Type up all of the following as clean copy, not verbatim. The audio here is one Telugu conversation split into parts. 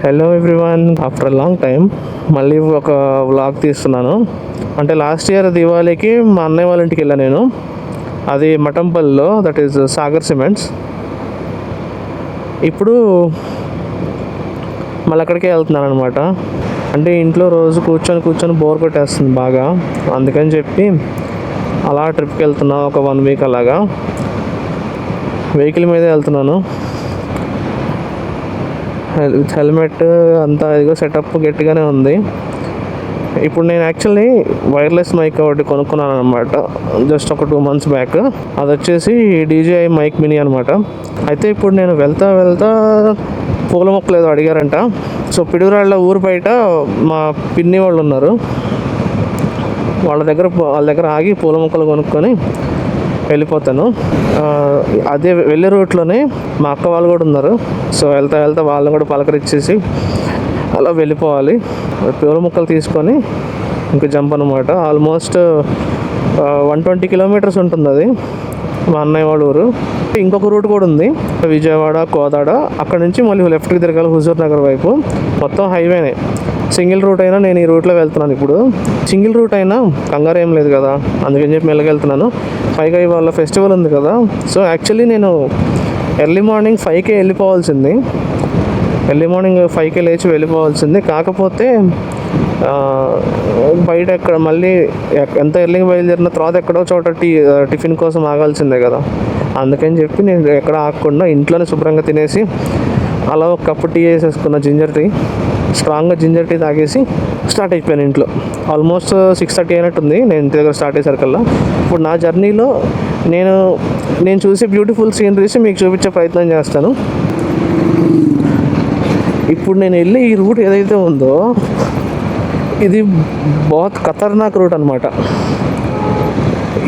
Hello everyone, after long time మళ్ళీ ఒక వ్లాగ్ తీస్తున్నాను. అంటే లాస్ట్ ఇయర్ దివాళీకి మా అన్నయ్య వాళ్ళ ఇంటికి వెళ్ళాను నేను. అది మఠంపల్లిలో, దట్ ఈస్ సాగర్ సిమెంట్స్. ఇప్పుడు మళ్ళీ అక్కడికే వెళ్తున్నాను అనమాట. అంటే ఇంట్లో రోజు కూర్చొని బోర్ కొట్టేస్తుంది బాగా. అందుకని చెప్పి అలా ట్రిప్కి వెళ్తున్నా. ఒక 1 వీక్ అలాగా వెహికల్ మీదే వెళ్తున్నాను. హెల్మెట్ అంతా ఇదిగో సెటప్ గట్టిగానే ఉంది. ఇప్పుడు నేను యాక్చువల్లీ వైర్లెస్ మైక్ ఒకటి కొనుక్కున్నాను అనమాట, జస్ట్ ఒక 2 months బ్యాక్. అది వచ్చేసి DJI మైక్ మినీ అనమాట. అయితే ఇప్పుడు నేను వెళ్తా పూల మొక్కలు ఏదో అడిగారంట. సో పిడుగురాళ్ళ ఊరు బయట మా పిన్ని వాళ్ళు ఉన్నారు. వాళ్ళ దగ్గర ఆగి పూల మొక్కలు కొనుక్కొని వెళ్ళిపోతాను. అదే వెళ్ళే రూట్లోనే మా అక్క వాళ్ళు కూడా ఉన్నారు. సో వెళ్తా వాళ్ళని కూడా పలకరించేసి అలా వెళ్ళిపోవాలి. పూల మొక్కలు తీసుకొని ఇంకా జంప్ అనమాట. ఆల్మోస్ట్ 120 kilometers ఉంటుంది అది, మా అన్నయ్య వాళ్ళ ఊరు. ఇంకొక రూట్ కూడా ఉంది, విజయవాడ కోదాడ. అక్కడ నుంచి మళ్ళీ లెఫ్ట్కి తిరగాలి హుజూర్ నగర్ వైపు. మొత్తం హైవేనే. సింగిల్ రూట్ అయినా నేను ఈ రూట్లో వెళ్తున్నాను. ఇప్పుడు సింగిల్ రూట్ అయినా కంగారు ఏం లేదు కదా, అందుకని చెప్పి మెల్లగెళ్తున్నాను. పైగా ఇవాళ ఫెస్టివల్ ఉంది కదా. సో యాక్చువల్లీ నేను ఎర్లీ మార్నింగ్ 5కే వెళ్ళిపోవాల్సింది. ఎర్లీ మార్నింగ్ 5కే లేచి వెళ్ళిపోవాల్సింది. కాకపోతే బయట ఎక్కడ మళ్ళీ ఎంత ఎర్లీగా బయలుదేరిన తర్వాత ఎక్కడో చోట టిఫిన్ కోసం ఆగాల్సిందే కదా. అందుకని చెప్పి నేను ఎక్కడ ఆగకుండా ఇంట్లోనే శుభ్రంగా తినేసి అలా ఒక కప్పు టీ వేసేసుకున్న, జింజర్ టీ. స్ట్రాంగ్గా జింజర్ టీ తాగేసి స్టార్ట్ అయిపోయాను ఇంట్లో. ఆల్మోస్ట్ 6:30 అయినట్టుంది నేను ఇంటి దగ్గర స్టార్ట్ అయ్యేసరికల్లా. ఇప్పుడు నా జర్నీలో నేను చూసే బ్యూటిఫుల్ సీనరీస్ మీకు చూపించే ప్రయత్నం చేస్తాను. ఇప్పుడు నేను వెళ్ళే ఈ రూట్ ఏదైతే ఉందో ఇది బహుత్ ఖతర్నాక్ రూట్ అనమాట.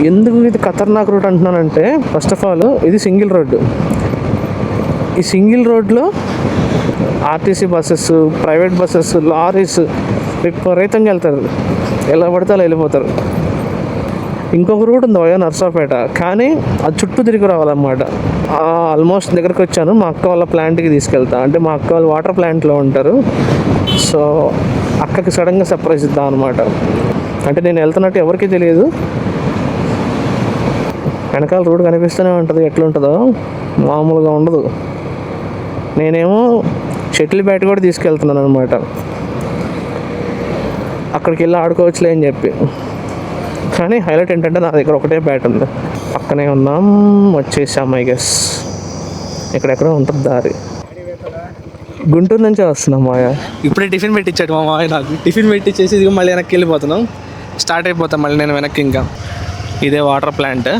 ఎందుకు ఇది ఖతర్నాక్ రూట్ అంటున్నానంటే, ఫస్ట్ ఆఫ్ ఆల్ ఇది సింగిల్ రోడ్డు. ఈ సింగిల్ రోడ్లో RTC buses, private buses, lorries విపరీతంగా వెళ్తారు. ఎలా పడితే అలా వెళ్ళిపోతారు. ఇంకొక రూట్ ఉంది వయా నర్సాపేట, కానీ అది చుట్టూ తిరిగి రావాలన్నమాట. ఆల్మోస్ట్ దగ్గరికి వచ్చాను. మా అక్క వాళ్ళ ప్లాంట్కి తీసుకెళ్తా. అంటే మా అక్క వాళ్ళు వాటర్ ప్లాంట్లో ఉంటారు. సో అక్కకి సడన్గా సర్ప్రైజ్ ఇద్దాం అనమాట. అంటే నేను వెళ్తున్నట్టు ఎవరికీ తెలియదు. వెనకాల రోడ్ కనిపిస్తూనే ఉంటుంది, ఎట్లుంటుందో మామూలుగా ఉండదు. నేనేమో షటిల్ బ్యాట్ కూడా తీసుకెళ్తున్నాను అనమాట, అక్కడికి వెళ్ళి ఆడుకోవచ్చులే అని చెప్పి. కానీ హైలైట్ ఏంటంటే నా దగ్గర ఒకటే బ్యాట్ ఉంది. పక్కనే ఉన్నాం, వచ్చేసాం. ఐ గెస్ ఎక్కడెక్కడో ఉంటుంది దారి. గుంటూరు నుంచే వస్తున్నాం మాయ. ఇప్పుడే టిఫిన్ పెట్టించాడు మా మాయ నాకు. టిఫిన్ పెట్టించేసి ఇదిగో మళ్ళీ వెనక్కి వెళ్ళిపోతున్నాం. స్టార్ట్ అయిపోతాం మళ్ళీ నేను వెనక్కి. ఇంకా ఇదే వాటర్ ప్లాంట్.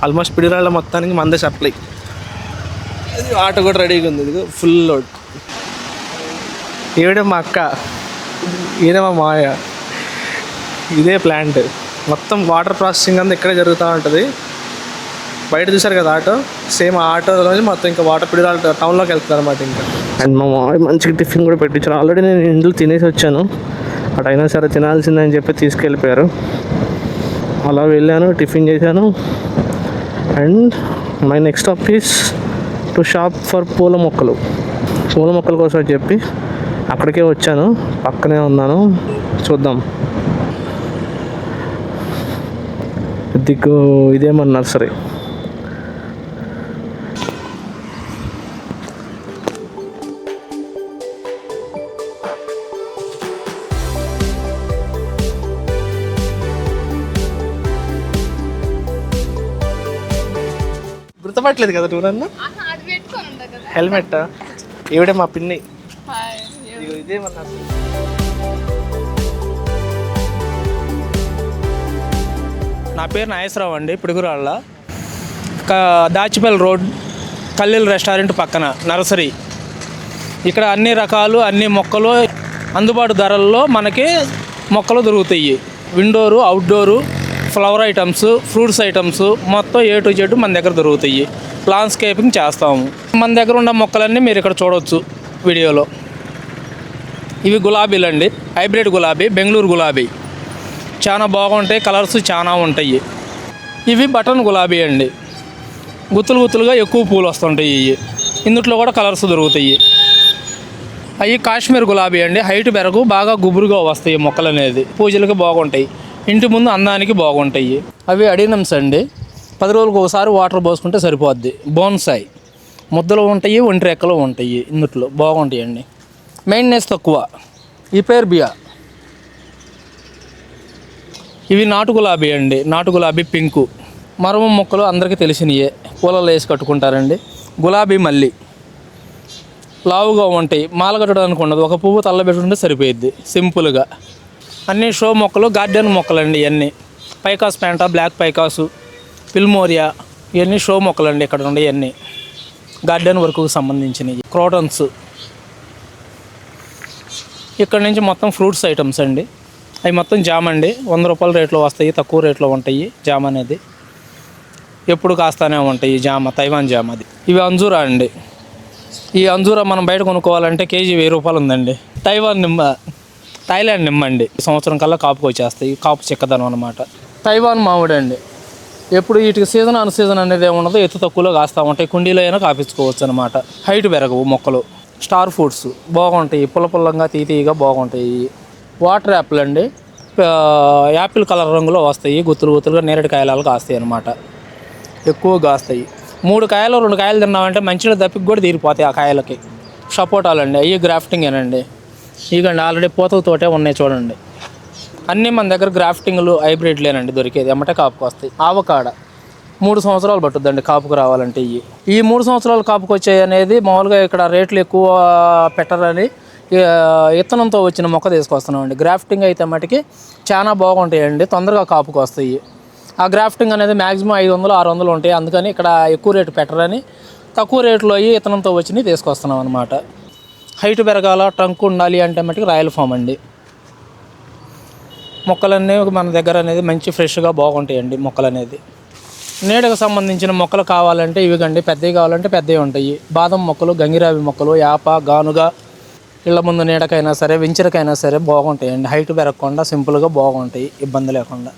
ఆల్మోస్ట్ పిడిరాళ్ళ మొత్తానికి మందే సప్లై. ఆటో కూడా రెడీగా ఉంది, ఇదిగో ఫుల్ లోడ్. ఈవిడే మా అక్క, ఈయన మా మాయ. ఇదే ప్లాంట్. మొత్తం వాటర్ ప్రాసెసింగ్ అంతా ఇక్కడే జరుగుతూ ఉంటుంది. బయట చూసారు కదా ఆటో, సేమ్ ఆటోలో మొత్తం ఇంకా వాటర్ పిడిరాళ్ళ టౌన్లోకి వెళ్తుంది అనమాట. ఇంకా అండ్ మా మాయ మంచిగా టిఫిన్ కూడా పెట్టించారు. ఆల్రెడీ నేను ఇంట్లో తినేసి వచ్చాను, అటైనా సరే తినాల్సిందని చెప్పి తీసుకెళ్ళిపోయారు. అలా వెళ్ళాను, టిఫిన్ చేశాను. And my next stop is to shop for పూల మొక్కల కోసం చెప్పి అక్కడికే వచ్చాను. పక్కనే ఉన్నాను, చూద్దాం. ఇదేమన్నా నర్సరీ. గుర్తుపట్టలేదు కదా నువ్వు నన్ను? హెల్మెట్. ఈవిడే మా పిన్ని. ఇదేమన్నా నా పేరు నాగేశ్వరరావు అండి, పిడుగురాళ్ళ. దాచిపల్లి రోడ్, కల్లెల్ రెస్టారెంట్ పక్కన నర్సరీ. ఇక్కడ అన్ని రకాలు, అన్ని మొక్కలు అందుబాటు ధరల్లో మనకి మొక్కలు దొరుకుతాయి. Indore, outdoor, flower items, fruits items మొత్తం A to Z మన దగ్గర దొరుకుతాయి. లాండ్స్కేపింగ్ చేస్తాము. మన దగ్గర ఉన్న మొక్కలన్నీ మీరు ఇక్కడ చూడవచ్చు వీడియోలో. ఇవి గులాబీలు అండి, హైబ్రిడ్ గులాబీ, బెంగళూరు గులాబీ. చాలా బాగుంటాయి, కలర్స్ చాలా ఉంటాయి. ఇవి బటన్ గులాబీ అండి, గుత్తులుగా ఎక్కువ పూలు వస్తుంటాయి. ఇవి ఇందుట్లో కూడా కలర్స్ దొరుకుతాయి. అవి కాశ్మీర్ గులాబీ అండి. హైట్ పెరగు బాగా గుబురుగా వస్తాయి మొక్కలు అనేది. పూజలకి బాగుంటాయి, ఇంటి ముందు అందానికి బాగుంటాయి. అవి అడినమ్స్ అండి. 10 రోజులకు ఒకసారి వాటర్ పోసుకుంటే సరిపోద్ది. బోన్సాయి ముద్దలు ఉంటాయి, ఒంటి రెక్కలు ఉంటాయి. ఇందుట్లో బాగుంటాయండి, మెయింటెనెన్స్ తక్కువ. ఈ పేరు బియా. ఇవి నాటు గులాబీ అండి. నాటు గులాబీ పింకు. మరమ మొక్కలు అందరికీ తెలిసినయే, పూలలో వేసి కట్టుకుంటారండి. గులాబీ మల్లి లావుగా ఉంటాయి, మాల కట్టడానికి ఉండదు, ఒక పువ్వు తల్లబెట్టుకుంటే సరిపోయిద్ది సింపుల్గా. అన్నీ షో మొక్కలు, గార్డెన్ మొక్కలండి ఇవన్నీ. పైకాస్ ప్యాంటా, బ్లాక్ పైకాసు, పిల్మోరియా, ఇవన్నీ షో మొక్కలండి. ఇక్కడ ఉండే ఇవన్నీ గార్డెన్ వర్క్కి సంబంధించినవి. క్రోటన్స్. ఇక్కడ నుంచి మొత్తం ఫ్రూట్స్ ఐటమ్స్ అండి. అవి మొత్తం జామ అండి. 100 రూపాయల రేట్లో వస్తాయి, తక్కువ రేట్లో ఉంటాయి. జామ అనేది ఎప్పుడు కాస్తానే ఉంటాయి. జామ తైవాన్ జామ అది. ఇవి అంజూరా అండి. ఈ అంజూరా మనం బయట కొనుక్కోవాలంటే కేజీ 1000 రూపాయలు ఉందండి. తైవాన్ నిమ్మ, థాయిలాండ్ నిమ్మ అండి. సంవత్సరం కల్లా కాపుకి వచ్చేస్తాయి. కాపు చిక్కదనం అనమాట. తైవాన్ మామిడి అండి. ఎప్పుడు వీటికి సీజన్ అన్ సీజన్ అనేది ఏముండదు, ఎత్తు తక్కువలో కాస్తూ ఉంటాయి. కుండీలో అయినా కాపించుకోవచ్చు అనమాట. హైట్ పెరగవు మొక్కలు. స్టార్ ఫ్రూట్స్ బాగుంటాయి, పుల్లపుల్లంగా తీయగా బాగుంటాయి. వాటర్ యాపిల్ అండి. యాపిల్ కలర్ రంగులో వస్తాయి, గుత్తులు గుత్తులుగా నేరేడు కాయలాలు కాస్తాయి అనమాట. ఎక్కువ కాస్తాయి. 3 కాయలు 2 కాయలు తిన్నామంటే మంచిగా దప్పికి కూడా తీరిపోతాయి ఆ కాయలకి. సపోటాలు అండి. అవి గ్రాఫ్టింగేనండి. ఇకండి ఆల్రెడీ పూతలతోటే ఉన్నాయి చూడండి. అన్నీ మన దగ్గర గ్రాఫ్టింగ్లు హైబ్రిడ్లేనండి దొరికేది. ఎమ్మటే కాపుకు వస్తాయి. ఆవకాడ 3 సంవత్సరాలు పట్టుద్దండి కాపుకు రావాలంటే. ఈ 3 సంవత్సరాలు కాపుకు వచ్చాయి అనేది మామూలుగా ఇక్కడ రేట్లు ఎక్కువ పెట్టరని విత్తనంతో వచ్చిన మొక్క తీసుకొస్తున్నామండి. గ్రాఫ్టింగ్ అయితే మటుకి చాలా బాగుంటాయండి, తొందరగా కాపుకు వస్తాయి. ఆ గ్రాఫ్టింగ్ అనేది మ్యాక్సిమం 500-600 ఉంటాయి. అందుకని ఇక్కడ ఎక్కువ రేటు పెట్టరని తక్కువ రేట్లో అయ్యి విత్తనంతో వచ్చినవి తీసుకొస్తున్నాం అనమాట. హైట్ పెరగాల, ట్రంక్ ఉండాలి అంటే మటుకు రాయల్ ఫామ్ అండి. మొక్కలన్నీ మన దగ్గర అనేది మంచి ఫ్రెష్గా బాగుంటాయండి. మొక్కలు అనేది నీడకు సంబంధించిన మొక్కలు కావాలంటే ఇవి కండి. పెద్దవి కావాలంటే పెద్దవి ఉంటాయి. బాదం మొక్కలు, గంగిరావి మొక్కలు, యాప, గానుగా ఇళ్ళ ముందు నీడకైనా సరే, వెంచరకైనా సరే బాగుంటాయండి. హైట్ పెరగకుండా సింపుల్గా బాగుంటాయి, ఇబ్బంది లేకుండా.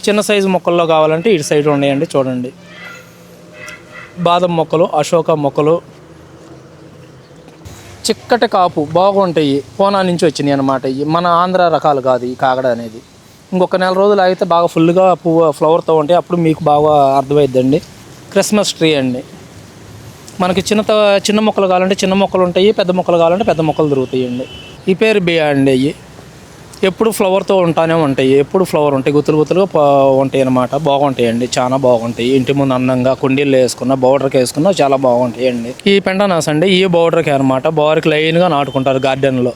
చిన్న సైజు మొక్కల్లో కావాలంటే ఇటు సైడ్ ఉన్నాయండి చూడండి. బాదం మొక్కలు, అశోక మొక్కలు చిక్కటి కాపు బాగుంటాయి. కోనా నుంచి వచ్చినాయి అనమాట. ఇవి మన ఆంధ్ర రకాలు కాదు ఈ కాకడ అనేది. ఇంకొక 4 రోజులు అయితే బాగా ఫుల్గా పువ్వు ఫ్లవర్తో ఉంటాయి. అప్పుడు మీకు బాగా అర్థమైద్దండి. క్రిస్మస్ ట్రీ అండి. మనకి చిన్న మొక్కలు కావాలంటే చిన్న మొక్కలు ఉంటాయి, పెద్ద మొక్కలు కావాలంటే పెద్ద మొక్కలు దొరుకుతాయండి. ఈ పేరు బియా అండి. అవి ఎప్పుడు ఫ్లవర్తో ఉంటానే ఉంటాయి. ఎప్పుడు ఫ్లవర్ ఉంటాయి, గుత్తులుగా ఉంటాయి అన్నమాట. బాగుంటాయండి, చాలా బాగుంటాయి. ఇంటి ముందు అందంగా కుండీలు వేసుకున్న, బౌడర్కి వేసుకున్న చాలా బాగుంటాయండి. ఈ పెండనాస్ అండి. ఈ బౌడర్కి అనమాట. బౌడర్కి లైన్గా నాటుకుంటారు గార్డెన్లో.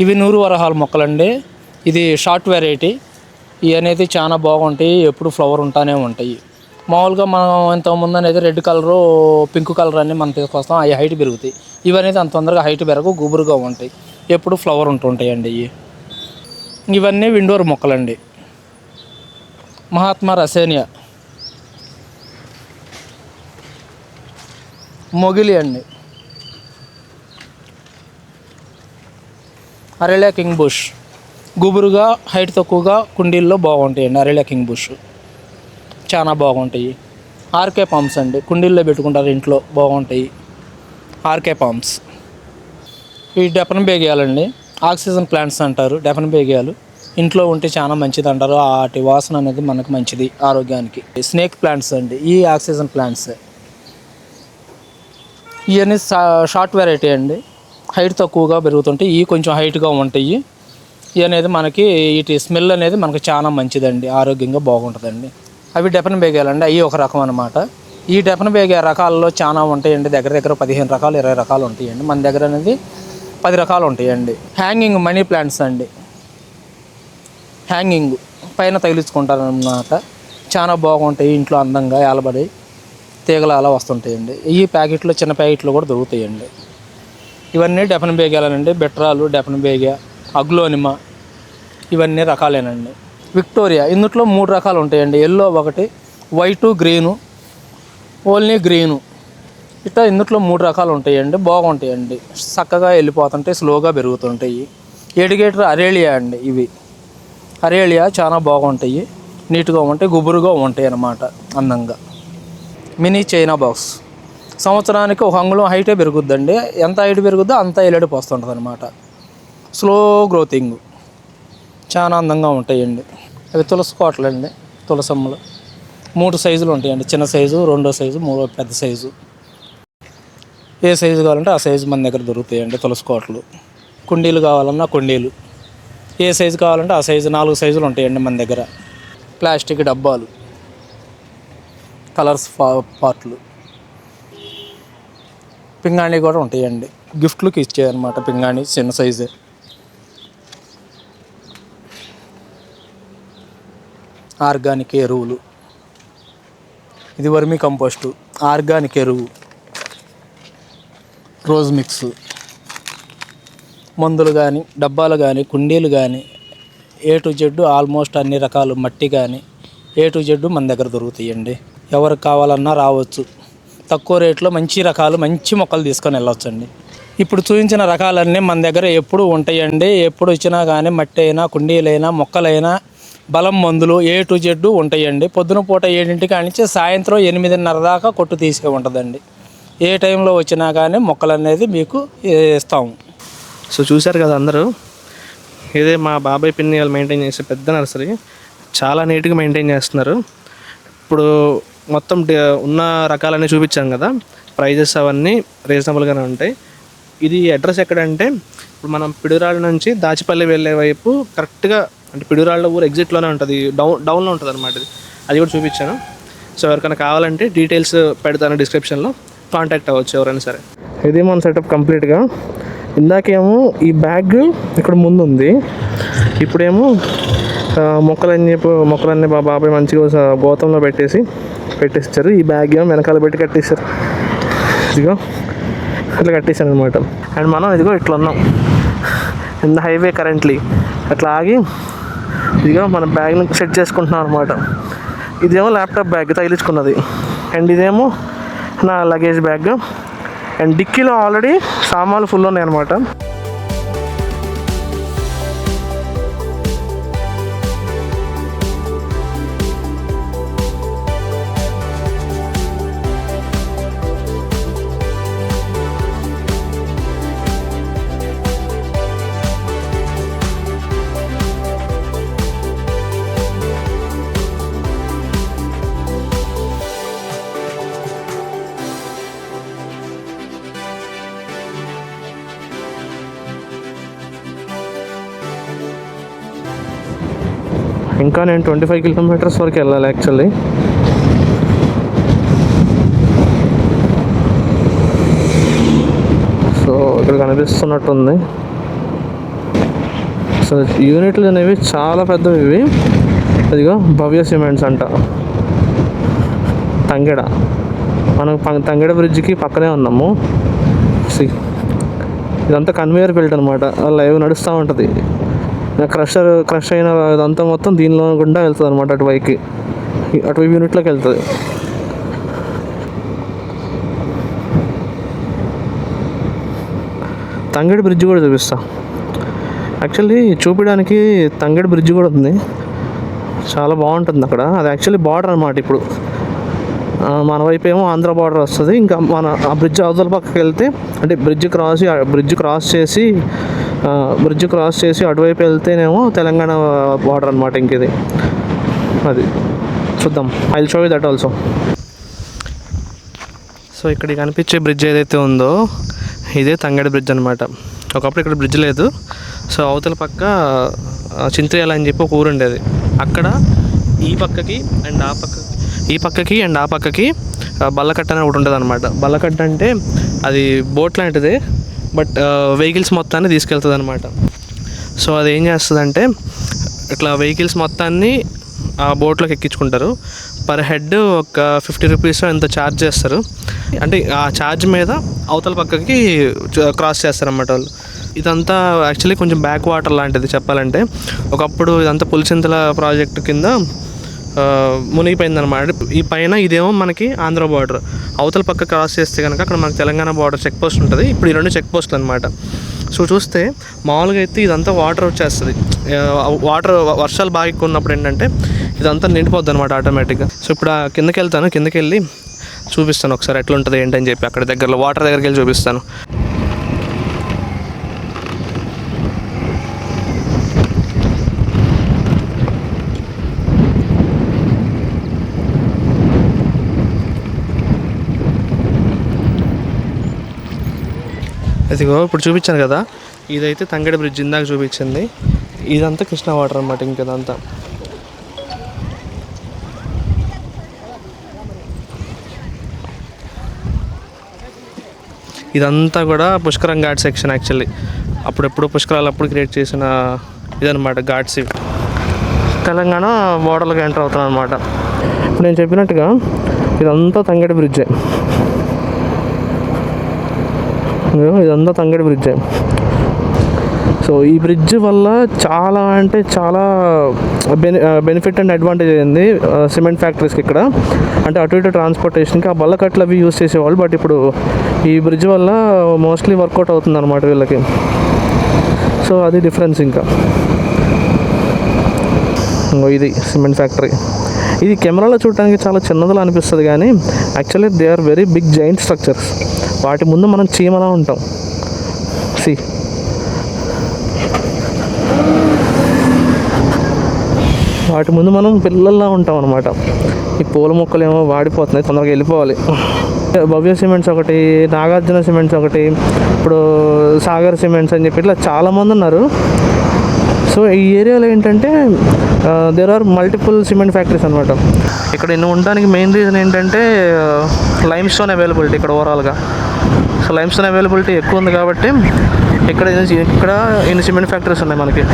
ఇవి 100 వరహాల మొక్కలండి. ఇది షార్ట్ వెరైటీ. ఇవి అనేది చాలా బాగుంటాయి, ఎప్పుడు ఫ్లవర్ ఉంటానే ఉంటాయి. మామూలుగా మనం ఇంతకుముందు అనేది రెడ్ కలరు, పింక్ కలర్ అన్నీ మనం తీసుకొస్తాం. అవి హైట్ పెరుగుతాయి. ఇవి అనేది అంత తొందరగా హైట్ పెరగవు, గుబురుగా ఉంటాయి, ఎప్పుడు ఫ్లవర్ ఉంటుంటాయండి. ఇవన్నీ విండోర్ మొక్కలండి. మహాత్మా రసేనియా, మొగిలి అండి. అరేలియా కింగ్ బుష్ గుబురుగా, హైట్ తక్కువగా కుండీల్లో బాగుంటాయండి. అరేలియా కింగ్ బుష్ చాలా బాగుంటాయి. ఆర్కే పామ్స్ అండి. కుండీల్లో పెట్టుకుంటారు, ఇంట్లో బాగుంటాయి ఆర్కే పామ్స్. ఈ డెపన్ బేగియాలండి. ఆక్సిజన్ ప్లాంట్స్ అంటారు. డెపన్ బేగియాలు ఇంట్లో ఉంటే చాలా మంచిది అంటారు. వాటి వాసన అనేది మనకు మంచిది ఆరోగ్యానికి. స్నేక్ ప్లాంట్స్ అండి. ఈ ఆక్సిజన్ ప్లాంట్స్. ఇవన్నీ షార్ట్ వెరైటీ అండి. హైట్ తక్కువగా పెరుగుతుంటాయి. ఇవి కొంచెం హైట్గా ఉంటాయి. ఇవి అనేది మనకి వీటి స్మెల్ అనేది మనకు చాలా మంచిదండి, ఆరోగ్యంగా బాగుంటుందండి. అవి డెపన్ బేగియాలండి. అవి ఒక రకం అనమాట. ఈ డెపన్ బేగియా రకాల్లో చాలా ఉంటాయండి. దగ్గర 15 రకాలు 20 రకాలు ఉంటాయండి. మన దగ్గర అనేది 10 రకాలు ఉంటాయండి. హ్యాంగింగ్ మనీ ప్లాంట్స్ అండి. హ్యాంగింగ్ పైన తగిలించుకుంటారన్నమాట. చాలా బాగుంటాయి. ఇంట్లో అందంగా ఏలబడి తీగలు అలా వస్తుంటాయండి. ఈ ప్యాకెట్లో, చిన్న ప్యాకెట్లు కూడా దొరుకుతాయండి. ఇవన్నీ డెపన్ బేగియాలనండి. బెట్రాలు, డెపన్ బేగియా, అగ్లోనిమా, ఇవన్నీ రకాలేనండి. విక్టోరియా ఇందులో 3 రకాలు ఉంటాయండి. ఎల్లో ఒకటి, వైటు, గ్రీను, ఓన్లీ గ్రీను. ఇట్లా ఇందులో 3 రకాలు ఉంటాయండి. బాగుంటాయండి, చక్కగా వెళ్ళిపోతుంటాయి, స్లోగా పెరుగుతుంటాయి. ఎడిగేటర్ అరేలియా అండి. ఇవి అరేలియా చాలా బాగుంటాయి, నీట్గా ఉంటాయి, గుబురుగా ఉంటాయి అన్నమాట, అందంగా. మినీ చైనా బాక్స్ సంవత్సరానికి 1 అంగుళం హైటే పెరుగుద్దండి. ఎంత హైట్ పెరుగుద్దో అంత ఎలుడిపు వస్తుంటుంది అనమాట. స్లో గ్రోతింగ్, చాలా అందంగా ఉంటాయండి. అవి తులసి కోటలు అండి, తులసమ్మలు 3 సైజులు ఉంటాయండి. చిన్న సైజు, 2వ సైజు, 3వ పెద్ద సైజు. ఏ సైజు కావాలంటే ఆ సైజు మన దగ్గర దొరుకుతాయండి తులసి కోటలు. కుండీలు కావాలన్నా కుండీలు, ఏ సైజు కావాలంటే ఆ సైజు, 4 సైజులు ఉంటాయండి మన దగ్గర. ప్లాస్టిక్ డబ్బాలు, కలర్స్ పార్ట్లు, పింగాణి కూడా ఉంటాయండి. గిఫ్ట్లకి ఇచ్చేయన్నమాట పింగాణి, చిన్న సైజే. ఆర్గానిక్ ఎరువులు, ఇది వర్మీ కంపోస్టు, ఆర్గానిక్ ఎరువు, రోజ్ మిక్స్, మందులు కానీ, డబ్బాలు కానీ, కుండీలు కానీ, A to Z ఆల్మోస్ట్ అన్ని రకాలు, మట్టి కానీ A to Z మన దగ్గర దొరుకుతాయండి. ఎవరికి కావాలన్నా రావచ్చు. తక్కువ రేట్లో మంచి రకాలు, మంచి మొక్కలు తీసుకొని వెళ్ళొచ్చండి. ఇప్పుడు చూపించిన రకాలన్నీ మన దగ్గర ఎప్పుడు ఉంటాయండి. ఎప్పుడు వచ్చినా కానీ మట్టి అయినా, కుండీలైనా, మొక్కలైనా, బలం మందులు A to Z ఉంటాయండి. పొద్దున పూట 7 కానించి సాయంత్రం 8:30 దాకా కొట్టు తీసే ఉంటుందండి. ఏ టైంలో వచ్చినా కానీ మొక్కలు అనేది మీకు ఇస్తాము. సో చూశారు కదా అందరూ, ఇదే మా బాబాయ్ పిన్ని వాళ్ళు మెయింటైన్ చేసే పెద్ద నర్సరీ. చాలా నీట్గా మెయింటైన్ చేస్తున్నారు. ఇప్పుడు మొత్తం ఉన్న రకాలన్నీ చూపించాం కదా, ప్రైజెస్ అవన్నీ రీజనబుల్గానే ఉంటాయి. ఇది అడ్రస్ ఎక్కడంటే, ఇప్పుడు మనం పిడుగురాళ్ళ నుంచి దాచిపల్లి వెళ్ళే వైపు కరెక్ట్గా, అంటే పిడుగురాళ్ళ ఊరు ఎగ్జిట్లోనే ఉంటుంది, డౌన్లో ఉంటుంది అనమాట. అది కూడా చూపించాను. సో ఎవరికైనా కావాలంటే డీటెయిల్స్ పెడతాను డిస్క్రిప్షన్లో, కాంటాక్ట్ అవ్వచ్చు ఎవరైనా సరే. ఇది మన సెటప్ కంప్లీట్గా. ఇందాకేమో ఈ బ్యాగ్ ఇక్కడ ముందు ఉంది, ఇప్పుడేమో మొక్కలన్నీ బాబాయ్ మంచిగా గోతంలో పెట్టేసారు. ఈ బ్యాగ్ ఏమో వెనకాల పెట్టి కట్టేశారు. ఇదిగో అట్లా కట్టేశాను అనమాట. అండ్ మనం ఇదిగో ఇట్లా ఉన్నాం ఇన్ ద హైవే కరెంట్లీ. అట్లా ఆగి ఇదిగో మన బ్యాగ్ని సెట్ చేసుకుంటున్నాం అనమాట. ఇదేమో ల్యాప్టాప్ బ్యాగ్ తగిలించుకున్నది, అండ్ ఇదేమో నా లగేజ్ బ్యాగ్. అండ్ డిక్కీలో ఆల్రెడీ సామాన్లు ఫుల్ ఉన్నాయి అనమాట. ఇంకా నేను 25 కిలోమీటర్స్ వరకు వెళ్ళాలి యాక్చువల్లీ. సో ఇక్కడ కనిపిస్తున్నట్టుంది. సో యూనిట్లు అనేవి చాలా పెద్దవి ఇవి. ఇదిగో భవ్య సిమెంట్స్ అంట, తంగెడ. మనం తంగెడ బ్రిడ్జ్కి పక్కనే ఉన్నాము. ఇదంతా కన్వేయర్ బెల్ట్ అనమాట, లైవ్ నడుస్తూ ఉంటుంది. క్రష్ అయిన ఇదంతా మొత్తం దీనిలో గుండా వెళ్తుంది అనమాట. అటువైపు యూనిట్లోకి వెళ్తుంది. తంగెడ బ్రిడ్జ్ కూడా చూపిస్తా. యాక్చువల్లీ చూపించడానికి తంగెడ బ్రిడ్జ్ కూడా ఉంది, చాలా బాగుంటుంది అక్కడ. అది యాక్చువల్లీ బార్డర్ అనమాట. ఇప్పుడు మన వైపు ఏమో ఆంధ్ర బార్డర్ వస్తుంది. ఇంకా మన ఆ బ్రిడ్జ్ అవతల పక్కకి వెళ్తే, అంటే బ్రిడ్జ్ క్రాస్ చేసి అటువైపు వెళ్తేనేమో తెలంగాణ బార్డర్ అనమాట. ఇంకిది అది చూద్దాం. I will show you that also. So ఇక్కడ కనిపించే బ్రిడ్జ్ ఏదైతే ఉందో ఇదే తంగెడ బ్రిడ్జ్ అనమాట. ఒకప్పుడు ఇక్కడ బ్రిడ్జ్ లేదు. సో అవతల పక్క చింతయాల అని చెప్పి ఒక ఊరు ఉండేది. అక్కడ ఈ పక్కకి అండ్ ఆ పక్కకి బల్లకట్ట అని ఒకటి ఉంటుంది అనమాట. బల్లకట్ట అంటే అది బోట్ లాంటిదే, బట్ వెహికల్స్ మొత్తాన్ని తీసుకెళ్తుంది అనమాట. సో అది ఏం చేస్తుందంటే, ఇట్లా వెహికల్స్ మొత్తాన్ని ఆ బోట్లోకి ఎక్కించుకుంటారు. పర్ హెడ్ ఒక 50 రూపీస్ ఎంత ఛార్జ్ చేస్తారు. అంటే ఆ ఛార్జ్ మీద అవతల పక్కకి క్రాస్ చేస్తారన్నమాట వాళ్ళు. ఇదంతా యాక్చువల్లీ కొంచెం బ్యాక్ వాటర్ లాంటిది చెప్పాలంటే. ఒకప్పుడు ఇదంతా పులిచింతల ప్రాజెక్టు కింద మునిగిపోయిందన్నమాట. ఈ పైన ఇదేమో మనకి ఆంధ్ర బార్డర్, అవతల పక్క క్రాస్ చేస్తే కనుక అక్కడ మనకి తెలంగాణ బార్డర్ చెక్ పోస్ట్ ఉంటుంది. ఇప్పుడు ఈ 2 చెక్ పోస్టులు అనమాట. సో చూస్తే మామూలుగా అయితే ఇదంతా వాటర్ వచ్చేస్తుంది. వర్షాలు బాగా ఎక్కువ ఉన్నప్పుడు ఏంటంటే ఇదంతా నిండిపోద్ది అనమాట ఆటోమేటిక్గా. సో ఇప్పుడు కిందకి వెళ్తాను. కిందకి వెళ్ళి చూపిస్తాను ఒకసారి ఎట్లా ఉంటుంది ఏంటని చెప్పి. అక్కడ దగ్గరలో వాటర్ దగ్గరికి వెళ్ళి చూపిస్తాను. ఇదిగో ఇప్పుడు చూపించాను కదా, ఇదైతే తంగడి బ్రిడ్జ్ ఇందాక చూపించింది. ఇదంతా కృష్ణా వాటర్ అన్నమాట. ఇంకదంతా ఇదంతా కూడా పుష్కరం ఘాట్ సెక్షన్. యాక్చువల్లీ అప్పుడెప్పుడు పుష్కరాలు అప్పుడు క్రియేట్ చేసిన ఇదనమాట ఘాట్స్ ఇవి. తెలంగాణ బోర్డర్లకు ఎంటర్ అవుతున్నాను అనమాట. ఇప్పుడు నేను చెప్పినట్టుగా ఇదంతా తంగడి బ్రిడ్జే. ఇదంతా తంగడి బ్రిడ్జే. సో ఈ బ్రిడ్జ్ వల్ల చాలా అంటే చాలా బెనిఫిట్ అండ్ అడ్వాంటేజ్ అయింది సిమెంట్ ఫ్యాక్టరీస్కి ఇక్కడ. అంటే అటు ఇటు ట్రాన్స్పోర్టేషన్కి ఆ బల్లకట్లు అవి యూజ్ చేసేవాళ్ళు, బట్ ఇప్పుడు ఈ బ్రిడ్జ్ వల్ల మోస్ట్లీ వర్కౌట్ అవుతుంది అనమాట వీళ్ళకి. సో అది డిఫరెన్స్. ఇంకా ఇది సిమెంట్ ఫ్యాక్టరీ. ఇది కెమెరాలో చూడడానికి చాలా చిన్నదిలా అనిపిస్తుంది, కానీ actually they are very big giant structures. వాటి ముందు మనం చీమలా ఉంటాం. వాటి ముందు మనం పిల్లల్లా ఉంటాం అనమాట. ఈ పూల మొక్కలు ఏమో వాడిపోతున్నాయి, తొందరగా వెళ్ళిపోవాలి. భవ్య సిమెంట్స్ ఒకటి, నాగార్జున సిమెంట్స్ ఒకటి, ఇప్పుడు సాగర్ సిమెంట్స్ అని చెప్పి ఇట్లా చాలామంది ఉన్నారు. సో ఈ ఏరియాలో ఏంటంటే there are multiple cement factories అనమాట. ఇక్కడ ఇన్ని ఉండడానికి మెయిన్ రీజన్ ఏంటంటే లైమ్ స్టోన్ అవైలబిలిటీ ఇక్కడ ఓవరాల్గా. సో లైమ్ స్టోన్ అవైలబిలిటీ ఎక్కువ ఉంది కాబట్టి ఇక్కడ ఇన్ని సిమెంట్ ఫ్యాక్టరీస్ ఉన్నాయి మనకి.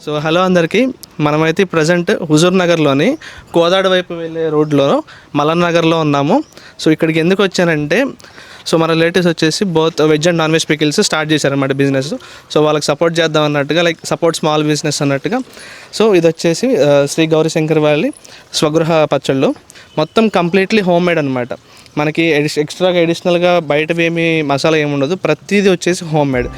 సో హలో అందరికీ, మనమైతే ప్రజెంట్ హుజూర్ నగర్లోని కోదాడ వైపు వెళ్ళే రోడ్లో మలన్ నగర్లో ఉన్నాము. సో ఇక్కడికి ఎందుకు వచ్చానంటే, సో మన రిలేటివ్స్ వచ్చేసి both veg and non veg pickles start చేశారన్నమాట బిజినెస్. సో వాళ్ళకి సపోర్ట్ చేద్దాం అన్నట్టుగా, లైక్ సపోర్ట్ స్మాల్ బిజినెస్ అన్నట్టుగా. సో ఇది వచ్చేసి శ్రీ గౌరీశంకర్ వాళ్ళ స్వగృహ పచ్చళ్ళు. మొత్తం కంప్లీట్లీ హోమ్ మేడ్ అనమాట. మనకి ఎక్స్ట్రాగా ఎడిషనల్గా బయటవి ఏమి మసాలా ఏమి ఉండదు, ప్రతిదీ వచ్చేసి హోమ్ మేడ్.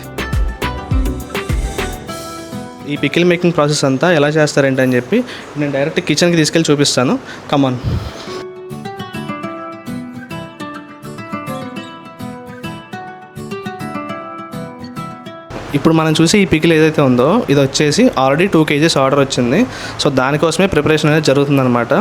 ఈ పికిల్ మేకింగ్ ప్రాసెస్ అంతా ఎలా చేస్తారంటే అని చెప్పి నేను డైరెక్ట్ కిచెన్కి తీసుకెళ్ళి చూపిస్తాను. కమాన్. ఇప్పుడు మనం చూసి ఈ పికిల్ ఏదైతే ఉందో ఇది వచ్చేసి ఆల్రెడీ 2 kgs ఆర్డర్ వచ్చింది. సో దానికోసమే ప్రిపరేషన్ అనేది జరుగుతుందన్నమాట.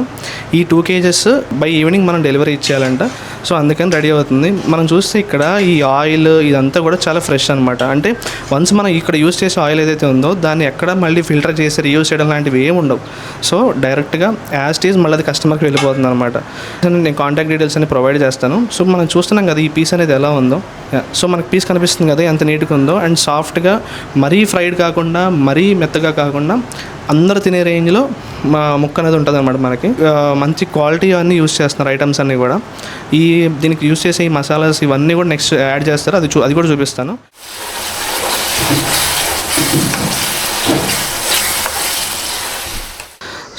ఈ 2 kgs బై ఈవినింగ్ మనం డెలివరీ ఇచ్చేయాలంట. సో అందుకని రెడీ అవుతుంది. మనం చూస్తే ఇక్కడ ఈ ఆయిల్ ఇదంతా కూడా చాలా ఫ్రెష్ అనమాట. అంటే వన్స్ మనం ఇక్కడ యూస్ చేసే ఆయిల్ ఏదైతే ఉందో దాన్ని ఎక్కడ మళ్ళీ ఫిల్టర్ చేసి రీయూస్ చేయడం లాంటివి ఏమి ఉండవు. సో డైరెక్ట్గా యాజ్ టీజ్ మళ్ళీ అది కస్టమర్కి వెళ్ళిపోతుంది అనమాట. నేను కాంటాక్ట్ డీటెయిల్స్ అని ప్రొవైడ్ చేస్తాను. సో మనం చూస్తున్నాం కదా ఈ పీస్ అనేది ఎలా ఉందో. సో మనకి పీస్ కనిపిస్తుంది కదా ఎంత నీట్గా ఉందో. అండ్ సాఫ్ట్గా, మరీ ఫ్రైడ్ కాకుండా మరీ మెత్తగా కాకుండా అందరూ తినే రేంజ్లో ముక్క అనేది ఉంటుంది అనమాట. మనకి మంచి క్వాలిటీ అన్నీ యూస్ చేస్తున్నారు ఐటమ్స్ అన్నీ కూడా. దీనికి యూస్ చేసే ఈ మసాలాస్ ఇవన్నీ కూడా నెక్స్ట్ యాడ్ చేస్తారు, అది కూడా చూపిస్తాను.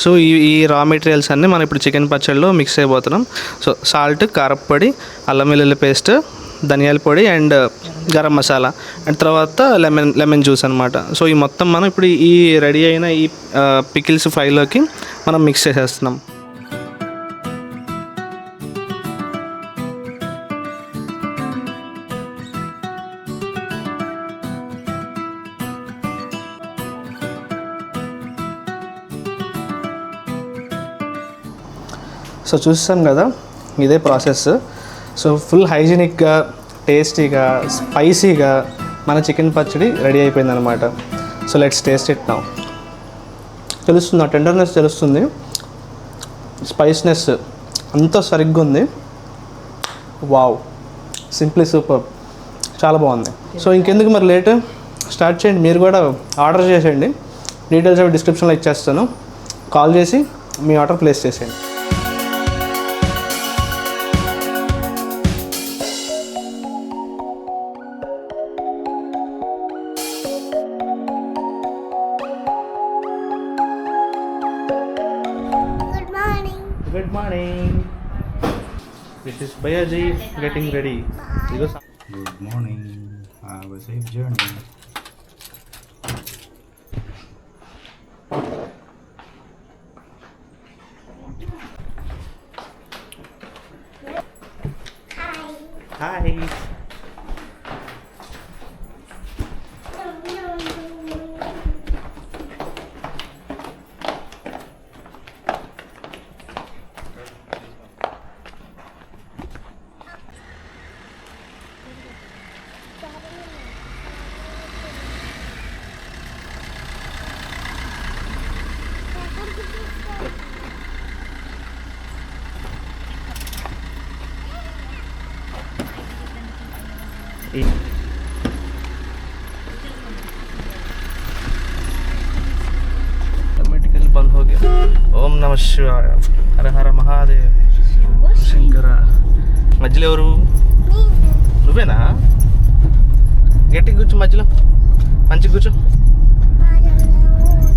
సో ఈ రా మెటీరియల్స్ అన్నీ మనం ఇప్పుడు చికెన్ పచ్చడిలో మిక్స్ అయిపోతున్నాం. సో సాల్ట్, కారప్పొడి, అల్లం వెల్లుల్లి పేస్ట్, ధనియాల పొడి అండ్ గరం మసాలా అండ్ తర్వాత లెమన్ జ్యూస్ అనమాట. సో ఈ మొత్తం మనం ఇప్పుడు ఈ రెడీ అయిన ఈ పికిల్స్ ఫ్రైలోకి మనం మిక్స్ చేసేస్తున్నాం. సో చూస్తాం కదా, ఇదే ప్రాసెస్. సో ఫుల్ హైజీనిక్గా, టేస్టీగా, స్పైసీగా మన చికెన్ పచ్చడి రెడీ అయిపోయింది అనమాట. So let's taste it now. తెలుస్తుంది, ఆ టెండర్నెస్ తెలుస్తుంది, స్పైస్నెస్ అంతా సరిగ్గా ఉంది. వావ్, సింప్లీ సూపర్, చాలా బాగుంది. సో ఇంకెందుకు మరి లేట్, స్టార్ట్ చేయండి. మీరు కూడా ఆర్డర్ చేసేయండి. డీటెయిల్స్ అవి డిస్క్రిప్షన్లో ఇచ్చేస్తాను. కాల్ చేసి మీ ఆర్డర్ ప్లేస్ చేసేయండి. Good morning. This is Bayaji getting ready. Good morning. Have a safe journey. Hi. Automatically बंद हो गया. ओम नमः शिवाय. हर हर महादेव. శంకర. మధ్యలో ఎవరు? నువ్వేనా? గట్టిగా కూర్చో, మధ్యలో మంచిగా కూర్చో.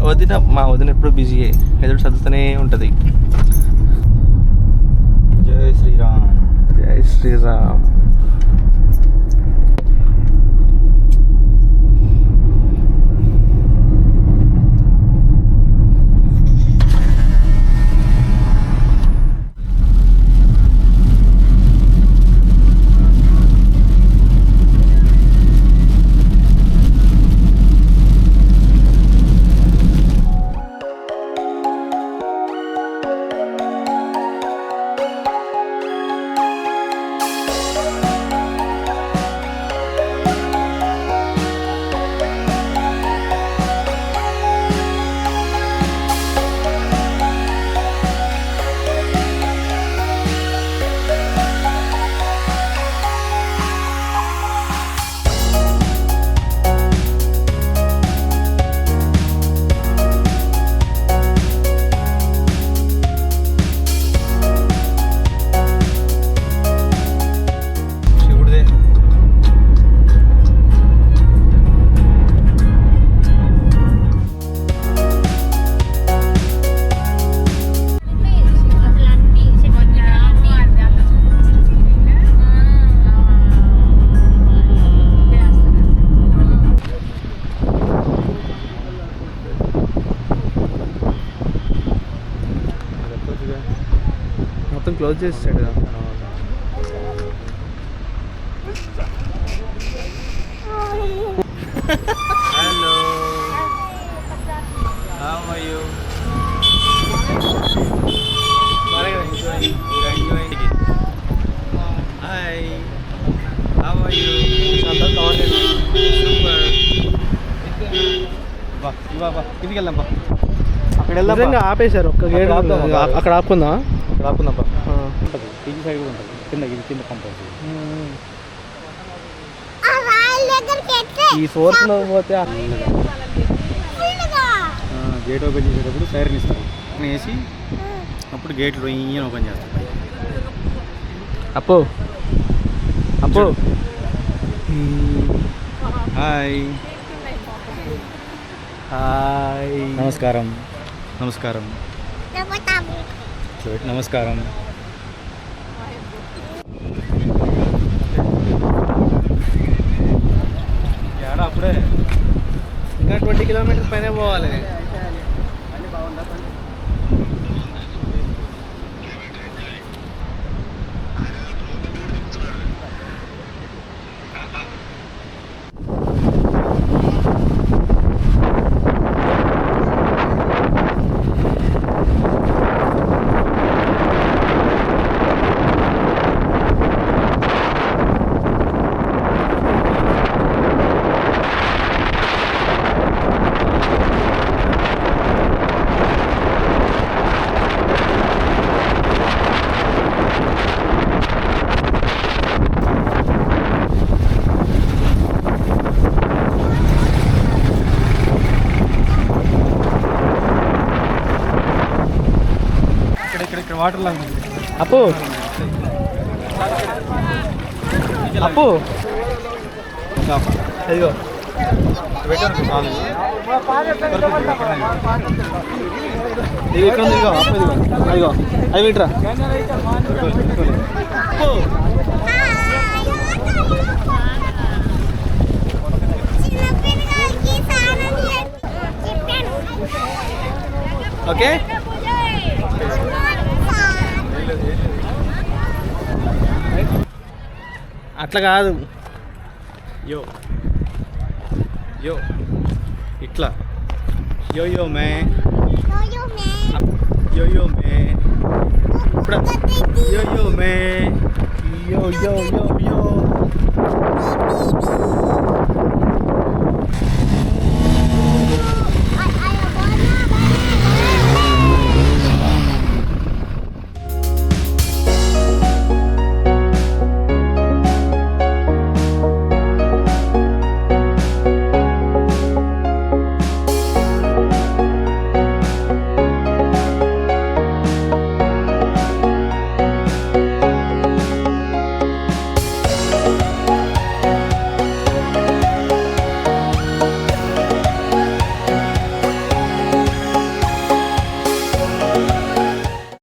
వదిన, మా వదిన ఎప్పుడు బిజీ, ఎదురు చదువుతూనే ఉంటుంది. జై శ్రీరామ్. జై శ్రీరామ్. మొత్తం క్లోజ్ చేసాడు కదా. Hello. How are you? Hi. How are you? Super. బా కిందికి వెళ్దాం బా. అక్కడ వెళ్దాం. నిజంగా ఆపేశారు ఒక్క గేట్. అక్కడ ఆపుకుందా? అక్కడ ఆపుకుందాం బా. పీజీ సైడ్ కూడా ఉంటుంది. కింద కంపల్సరీ. ఈ ఫోర్స్లో పోతే గేట్ ఓపెన్ చేసేటప్పుడు సైరన్ ఇస్తారు. వేసి అప్పుడు గేట్ రొయ్యని ఓపెన్ చేస్తారు. అప్పు అప్పు. హాయ్. హాయ్. నమస్కారం. నమస్కారం. నమస్కారం. ఏడా అప్పుడే ఇంకా 20 కిలోమీటర్స్ పైన పోవాలి. వాటర్ లాగా అప్పు అప్పు అదిగో పెట్టాను చాలు ఇది ఇక్కడ ఉంది, ఇదిగో అప్పు, ఇదిగో అదిగో అది విట్రా. అప్పు ఓకే అట్లా కాదు, యో యో ఇట్లా యో యో మే యో యో మే ఇప్పుడు యో యో మే యో యో యో యో